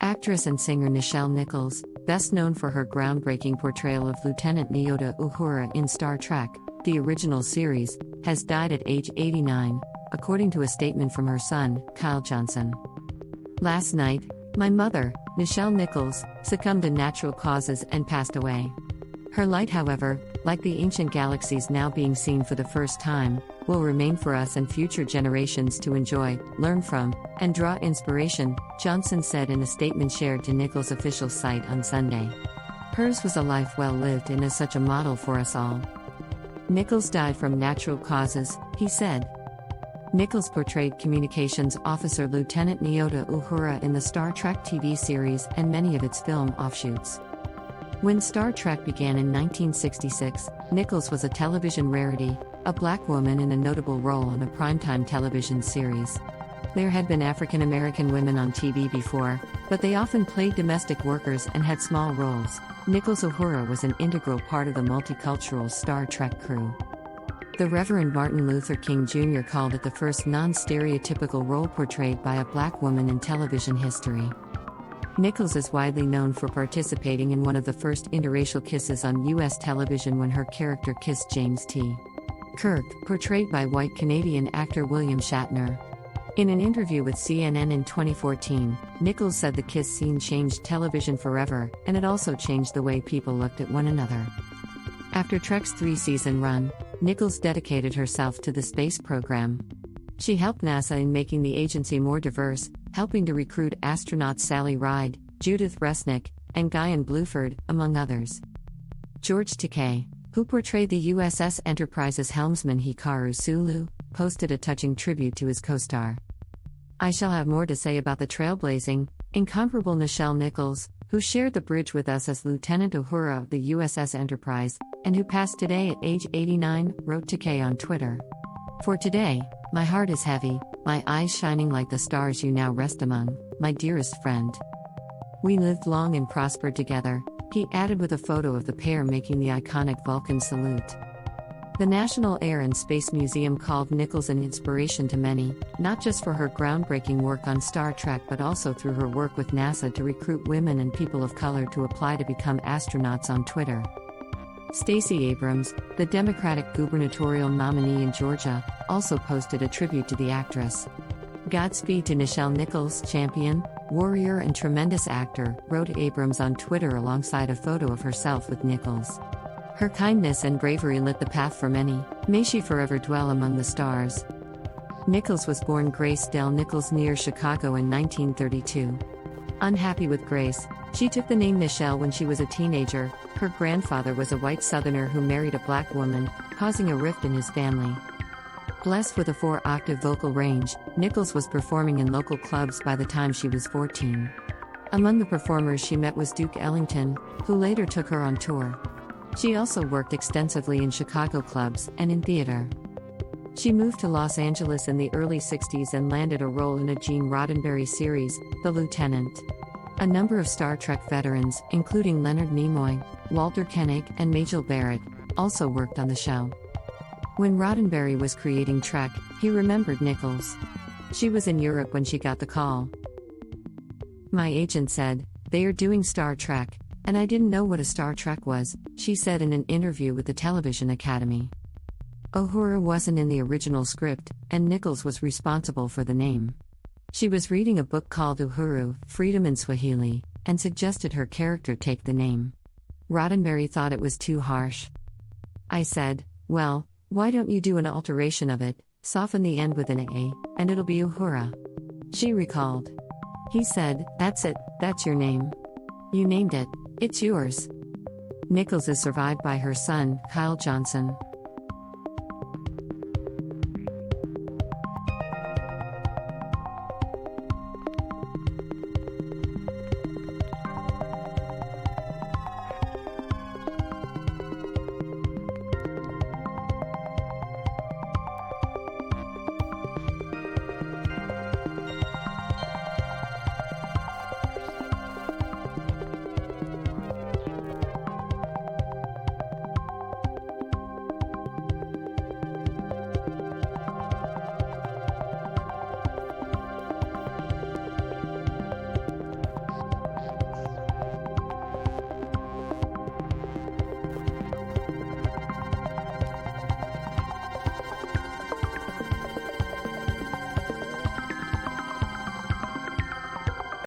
Actress and singer Nichelle Nichols, best known for her groundbreaking portrayal of Lieutenant Nyota Uhura in Star Trek, the original series, has died at age 89, according to a statement from her son, Kyle Johnson. Last night, my mother, Nichelle Nichols, succumbed to natural causes and passed away. Her light, however, like the ancient galaxies now being seen for the first time, will remain for us and future generations to enjoy, learn from, and draw inspiration, Johnson said in a statement shared to Nichols' official site on Sunday. Hers was a life well lived and is such a model for us all. Nichols died from natural causes, he said. Nichols portrayed Communications Officer Lieutenant Nyota Uhura in the Star Trek TV series and many of its film offshoots. When Star Trek began in 1966, Nichols was a television rarity, a black woman in a notable role on a primetime television series. There had been African American women on TV before, but they often played domestic workers and had small roles. Nichols Uhura was an integral part of the multicultural Star Trek crew. The Reverend Martin Luther King Jr. called it the first non-stereotypical role portrayed by a black woman in television history. Nichols is widely known for participating in one of the first interracial kisses on U.S. television when her character kissed James T. Kirk, portrayed by white Canadian actor William Shatner. In an interview with CNN in 2014, Nichols said the kiss scene changed television forever, and it also changed the way people looked at one another. After Trek's 3-season run, Nichols dedicated herself to the space program. She helped NASA in making the agency more diverse, helping to recruit astronauts Sally Ride, Judith Resnick, and Guyan Bluford, among others. George Takei, who portrayed the USS Enterprise's helmsman Hikaru Sulu, posted a touching tribute to his co-star. I shall have more to say about the trailblazing, incomparable Nichelle Nichols, who shared the bridge with us as Lieutenant Uhura of the USS Enterprise, and who passed today at age 89, wrote Takei on Twitter. For today, my heart is heavy, my eyes shining like the stars you now rest among, my dearest friend. We lived long and prospered together, he added with a photo of the pair making the iconic Vulcan salute. The National Air and Space Museum called Nichols an inspiration to many, not just for her groundbreaking work on Star Trek but also through her work with NASA to recruit women and people of color to apply to become astronauts on Twitter. Stacey Abrams, the Democratic gubernatorial nominee in Georgia, also posted a tribute to the actress. Godspeed to Nichelle Nichols, champion, warrior and tremendous actor, wrote Abrams on Twitter alongside a photo of herself with Nichols. Her kindness and bravery lit the path for many, may she forever dwell among the stars. Nichols was born Grace Dell Nichols near Chicago in 1932. Unhappy with Grace, she took the name Nichelle when she was a teenager. Her grandfather was a white Southerner who married a black woman, causing a rift in his family. Blessed with a 4-octave vocal range, Nichols was performing in local clubs by the time she was 14. Among the performers she met was Duke Ellington, who later took her on tour. She also worked extensively in Chicago clubs and in theater. She moved to Los Angeles in the early 60s and landed a role in a Gene Roddenberry series, The Lieutenant. A number of Star Trek veterans, including Leonard Nimoy, Walter Koenig, and Majel Barrett, also worked on the show. When Roddenberry was creating Trek, he remembered Nichols. She was in Europe when she got the call. My agent said, "They are doing Star Trek, and I didn't know what a Star Trek was," she said in an interview with the Television Academy. Uhura wasn't in the original script, and Nichols was responsible for the name. She was reading a book called Uhuru, Freedom in Swahili, and suggested her character take the name. Roddenberry thought it was too harsh. I said, "Well, why don't you do an alteration of it, soften the end with an A, and it'll be Uhura," she recalled. He said, "That's it, that's your name. You named it, it's yours." Nichols is survived by her son, Kyle Johnson.